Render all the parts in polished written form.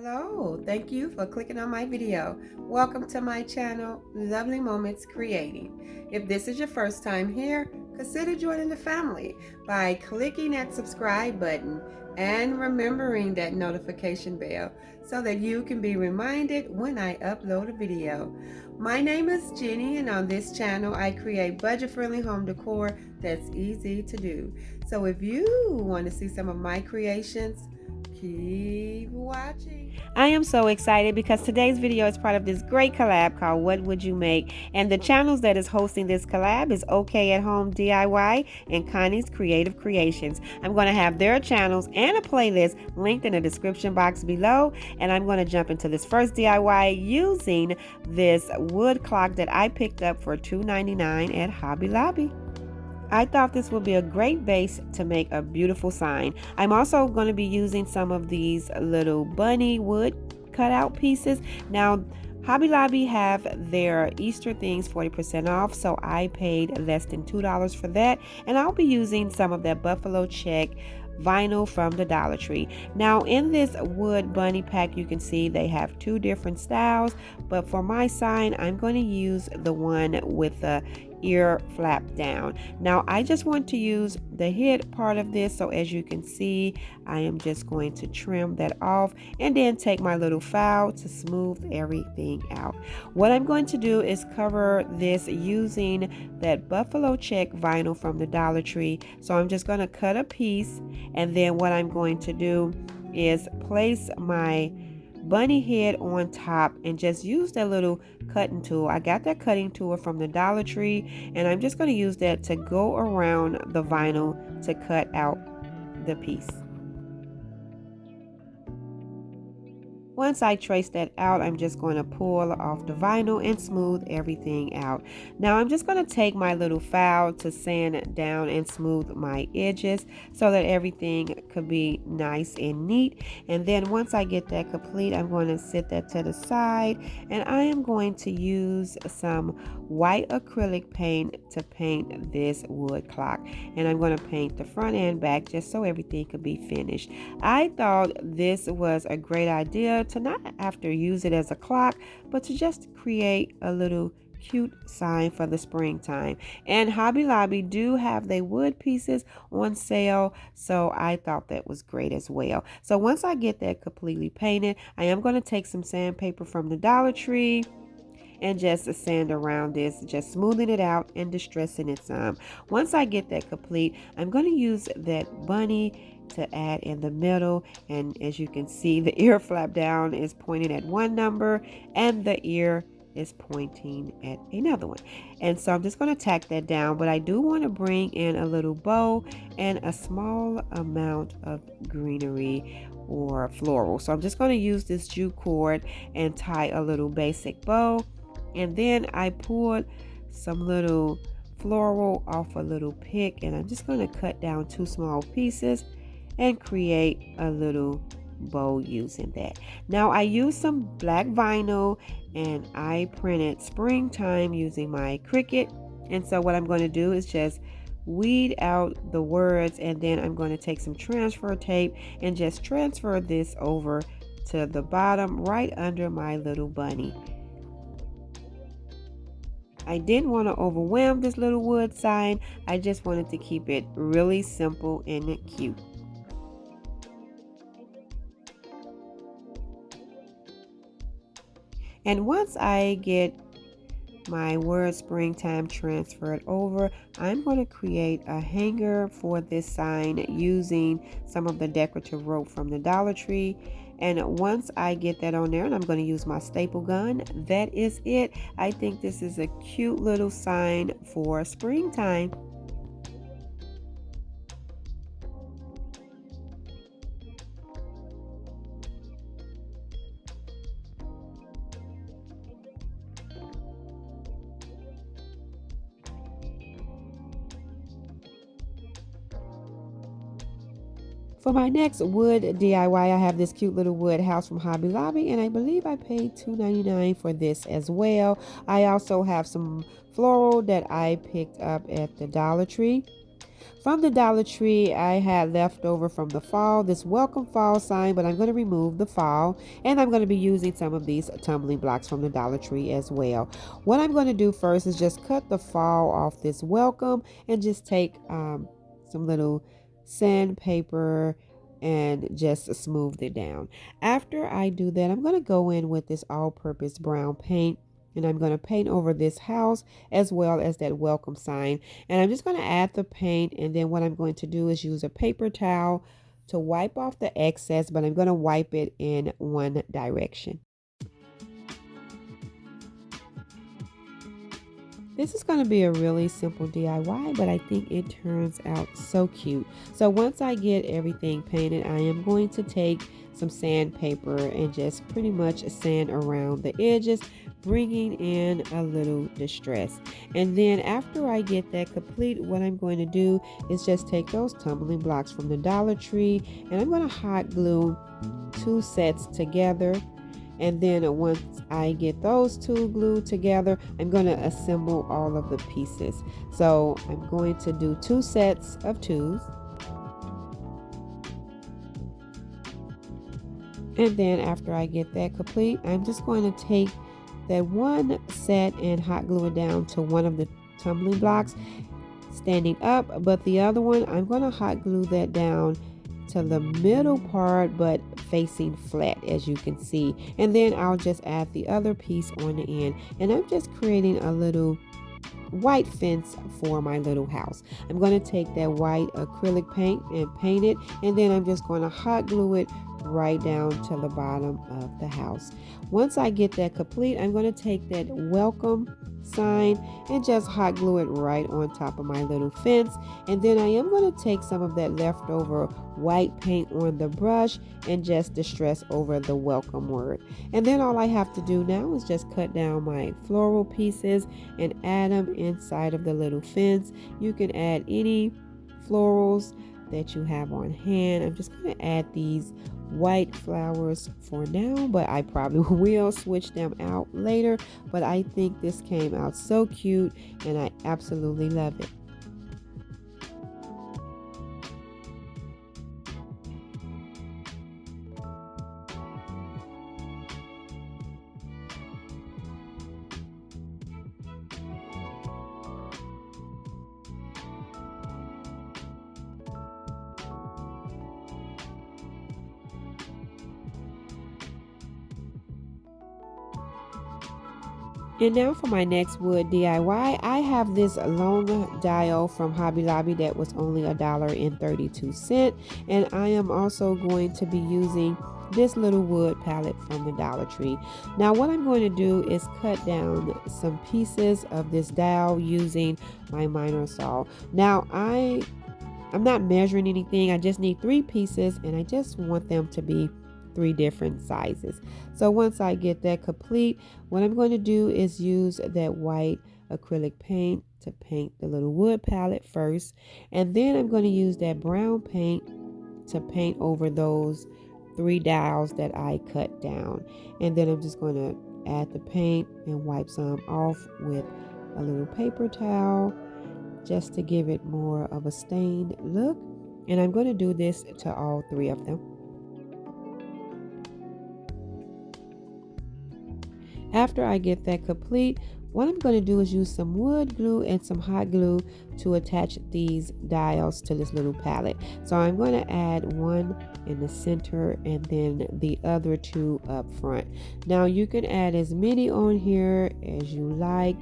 Hello, thank you for clicking on my video. Welcome to my channel, Lovely Moments Creating. If this is your first time here, consider joining the family by clicking that subscribe button and remembering that notification bell so that you can be reminded when I upload a video. My name is Jenny, and on this channel I create budget-friendly home decor that's easy to do. So if you want to see some of my creations, keep watching. I am so excited because today's video is part of this great collab called What Would You Make? And the channels that is hosting this collab is OK at Home DIY and Connie's Creative Creations. I'm going to have their channels and a playlist linked in the description box below. And I'm going to jump into this first DIY using this wood clock that I picked up for $2.99 at Hobby Lobby. I thought this would be a great base to make a beautiful sign. I'm also going to be using some of these little bunny wood cutout pieces. Now, Hobby Lobby have their Easter things 40% off, so I paid less than $2 for that. And I'll be using some of that buffalo check vinyl from the Dollar Tree. Now in this wood bunny pack, you can see they have two different styles, but for my sign I'm going to use the one with the ear flap down. Now I just want to use the head part of this, so as you can see I am just going to trim that off and then take my little file to smooth everything out. What I'm going to do is cover this using that buffalo check vinyl from the Dollar Tree. So I'm just going to cut a piece, and then what I'm going to do is place my bunny head on top and just use that little cutting tool. I got that cutting tool from the Dollar Tree, and I'm just going to use that to go around the vinyl to cut out the piece. Once I trace that out, I'm just going to pull off the vinyl and smooth everything out. Now I'm just going to take my little file to sand it down and smooth my edges so that everything could be nice and neat. And then once I get that complete, I'm going to set that to the side, and I am going to use some white acrylic paint to paint this wood clock. And I'm going to paint the front and back just so everything could be finished. I thought this was a great idea to not have to use it as a clock, but to just create a little cute sign for the springtime. And Hobby Lobby do have their wood pieces on sale, so I thought that was great as well. So once I get that completely painted, I am going to take some sandpaper from the Dollar Tree and just sand around this, just smoothing it out and distressing it some. Once I get that complete, I'm going to use that bunny to add in the middle, and as you can see the ear flap down is pointing at one number and the ear is pointing at another one. And so I'm just going to tack that down, but I do want to bring in a little bow and a small amount of greenery or floral. So I'm just going to use this jute cord and tie a little basic bow, and then I pulled some little floral off a little pick, and I'm just going to cut down two small pieces and create a little bow using that. Now I used some black vinyl and I printed springtime using my Cricut, and so what I'm going to do is just weed out the words, and then I'm going to take some transfer tape and just transfer this over to the bottom right under my little bunny. I didn't want to overwhelm this little wood sign. I just wanted to keep it really simple and cute. And once I get my word springtime transferred over, I'm going to create a hanger for this sign using some of the decorative rope from the Dollar Tree. And once I get that on there, and I'm going to use my staple gun, that is it. I think this is a cute little sign for springtime. For my next wood DIY, I have this cute little wood house from Hobby Lobby, and I believe I paid $2.99 for this as well. I also have some floral that I picked up at the Dollar Tree. From the Dollar Tree, I had left over from the fall this welcome fall sign, but I'm going to remove the fall, and I'm going to be using some of these tumbling blocks from the Dollar Tree as well. What I'm going to do first is just cut the fall off this welcome and just take some little sandpaper and just smooth it down. After I do that, I'm going to go in with this all-purpose brown paint, and I'm going to paint over this house as well as that welcome sign. And I'm just going to add the paint, and then what I'm going to do is use a paper towel to wipe off the excess, but I'm going to wipe it in one direction. This is going to be a really simple DIY, but I think it turns out so cute. So once I get everything painted, I am going to take some sandpaper and just pretty much sand around the edges, bringing in a little distress. And then after I get that complete, what I'm going to do is just take those tumbling blocks from the Dollar Tree, and I'm going to hot glue 2 sets together. And then once I get those 2 glued together, I'm going to assemble all of the pieces. So I'm going to do 2 sets of 2s. And then after I get that complete, I'm just going to take that one set and hot glue it down to one of the tumbling blocks standing up, but the other one I'm going to hot glue that down to the middle part but facing flat, as you can see. And then I'll just add the other piece on the end, and I'm just creating a little white fence for my little house. I'm going to take that white acrylic paint and paint it, and then I'm just going to hot glue it right down to the bottom of the house. Once I get that complete, I'm going to take that welcome sign and just hot glue it right on top of my little fence. And then I am going to take some of that leftover white paint on the brush and just distress over the welcome word. And then all I have to do now is just cut down my floral pieces and add them inside of the little fence. You can add any florals that you have on hand. I'm just going to add these white flowers for now, but I probably will switch them out later. But I think this came out so cute, and I absolutely love it. And now for my next wood DIY, I have this long dial from Hobby Lobby that was only $1.32, and I am also going to be using this little wood palette from the Dollar Tree. Now what I'm going to do is cut down some pieces of this dial using my miter saw. Now I'm not measuring anything, I just need 3 pieces, and I just want them to be 3 different sizes. So once I get that complete, what I'm going to do is use that white acrylic paint to paint the little wood palette first, and then I'm going to use that brown paint to paint over those 3 dials that I cut down. And then I'm just going to add the paint and wipe some off with a little paper towel just to give it more of a stained look. And I'm going to do this to all 3 of them. After I get that complete, what I'm going to do is use some wood glue and some hot glue to attach these dials to this little palette. So I'm going to add one in the center and then the other 2 up front. Now you can add as many on here as you like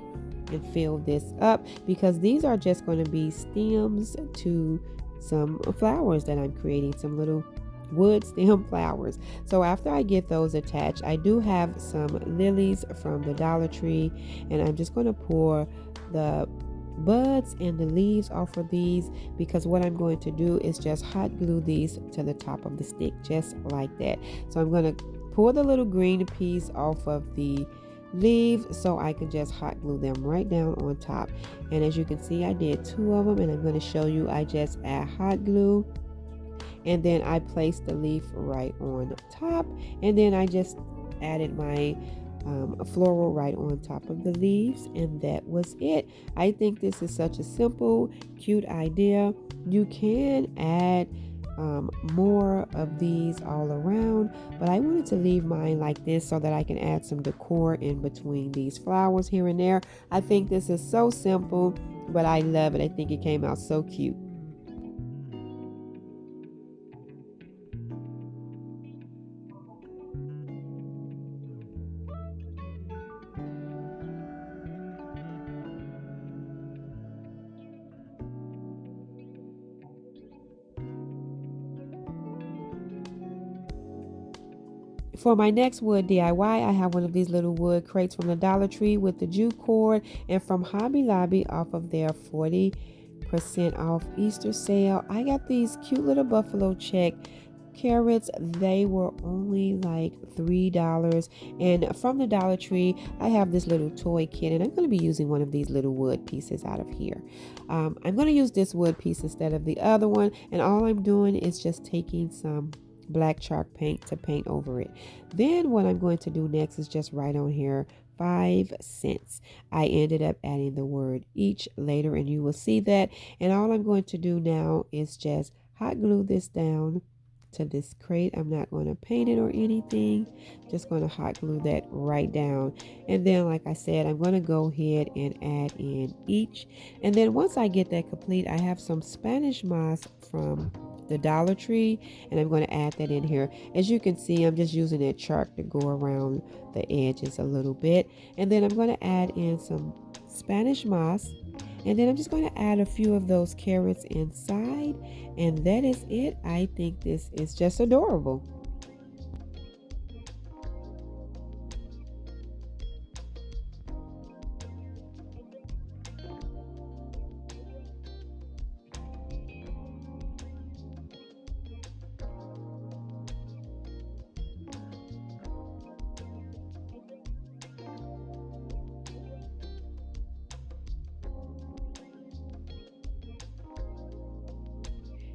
and fill this up, because these are just going to be stems to some flowers that I'm creating, some little wood stem flowers. So after I get those attached, I do have some lilies from the Dollar Tree, and I'm just going to pour the buds and the leaves off of these, because what I'm going to do is just hot glue these to the top of the stick, just like that. So I'm going to pour the little green piece off of the leaves so I can just hot glue them right down on top. And as you can see, I did 2 of them, and I'm going to show you. I just add hot glue, and then I placed the leaf right on top, and then I just added my a floral right on top of the leaves, and that was it. I think this is such a simple, cute idea. You can add more of these all around, but I wanted to leave mine like this so that I can add some decor in between these flowers here and there. I think this is so simple, but I love it. I think it came out so cute. For my next wood DIY, I have one of these little wood crates from the Dollar Tree with the jute cord, and from Hobby Lobby off of their 40% off Easter sale. I got these cute little buffalo check carrots. They were only like $3. And from the Dollar Tree, I have this little toy kit, and I'm going to be using one of these little wood pieces out of here. I'm going to use this wood piece instead of the other one, and all I'm doing is just taking some black chalk paint to paint over it. Then what I'm going to do next is just write on here 5 cents. I ended up adding the word each later, and you will see that. And all I'm going to do now is just hot glue this down to this crate. I'm not going to paint it or anything, just going to hot glue that right down. And then, like I said, I'm going to go ahead and add in each. And then once I get that complete, I have some Spanish moss from the Dollar Tree, and I'm going to add that in here. As you can see, I'm just using that chalk to go around the edges a little bit, and then I'm going to add in some Spanish moss, and then I'm just going to add a few of those carrots inside, and that is it. I think this is just adorable.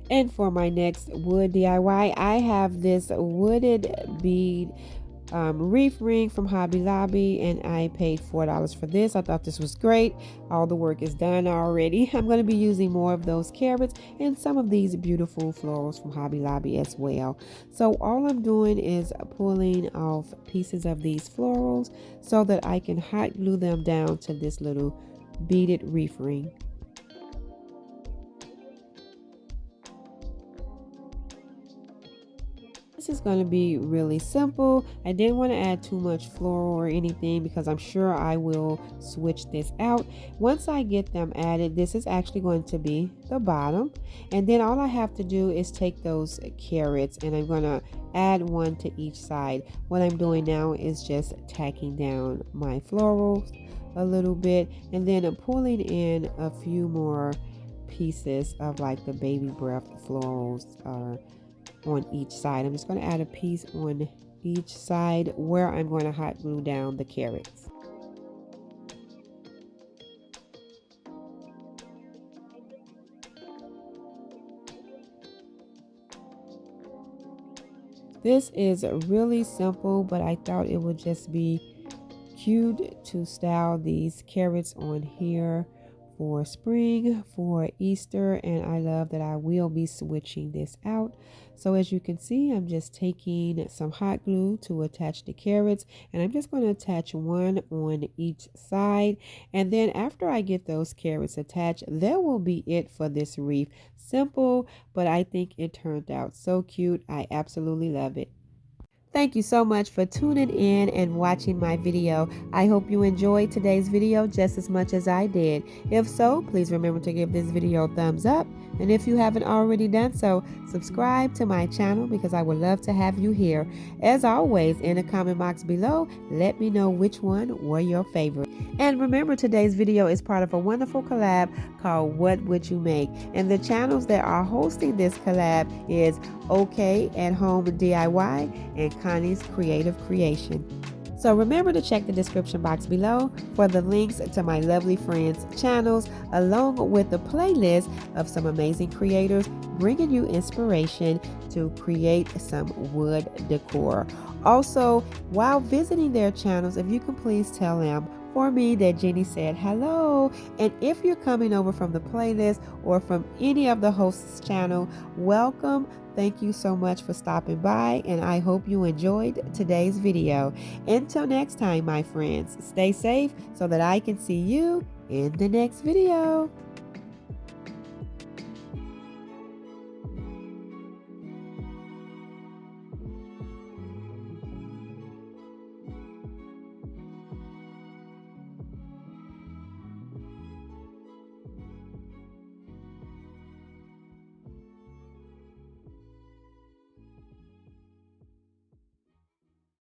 And for my next wood DIY, I have this wooded bead wreath ring from Hobby Lobby, and I paid $4 for this. I thought this was great. All the work is done already. I'm going to be using more of those carrots and some of these beautiful florals from Hobby Lobby as well. So all I'm doing is pulling off pieces of these florals so that I can hot glue them down to this little beaded wreath ring. This is going to be really simple. I didn't want to add too much floral or anything because I'm sure I will switch this out. Once I get them added, this is actually going to be the bottom. And then all I have to do is take those carrots, and I'm going to add one to each side. What I'm doing now is just tacking down my florals a little bit, and then I'm pulling in a few more pieces of like the baby breath florals on each side. I'm just going to add a piece on each side where I'm going to hot glue down the carrots. This is really simple, but I thought it would just be cute to style these carrots on here for spring, for Easter, and I love that I will be switching this out. So as you can see, I'm just taking some hot glue to attach the carrots, and I'm just going to attach one on each side. And then after I get those carrots attached, that will be it for this wreath. Simple, but I think it turned out so cute. I absolutely love it. Thank you so much for tuning in and watching my video. I hope you enjoyed today's video just as much as I did. If so, please remember to give this video a thumbs up. And if you haven't already done so, subscribe to my channel because I would love to have you here. As always, in the comment box below, let me know which one were your favorite. And remember, today's video is part of a wonderful collab called What Would You Make? And the channels that are hosting this collab is OK at Home DIY and Connie's Creative Creation. So remember to check the description box below for the links to my lovely friends' channels, along with the playlist of some amazing creators bringing you inspiration to create some wood decor. Also, while visiting their channels, if you can please tell them for me that Jenny said hello. And if you're coming over from the playlist or from any of the hosts' channel, welcome. Thank you so much for stopping by, and I hope you enjoyed today's video. Until next time, my friends, stay safe so that I can see you in the next video.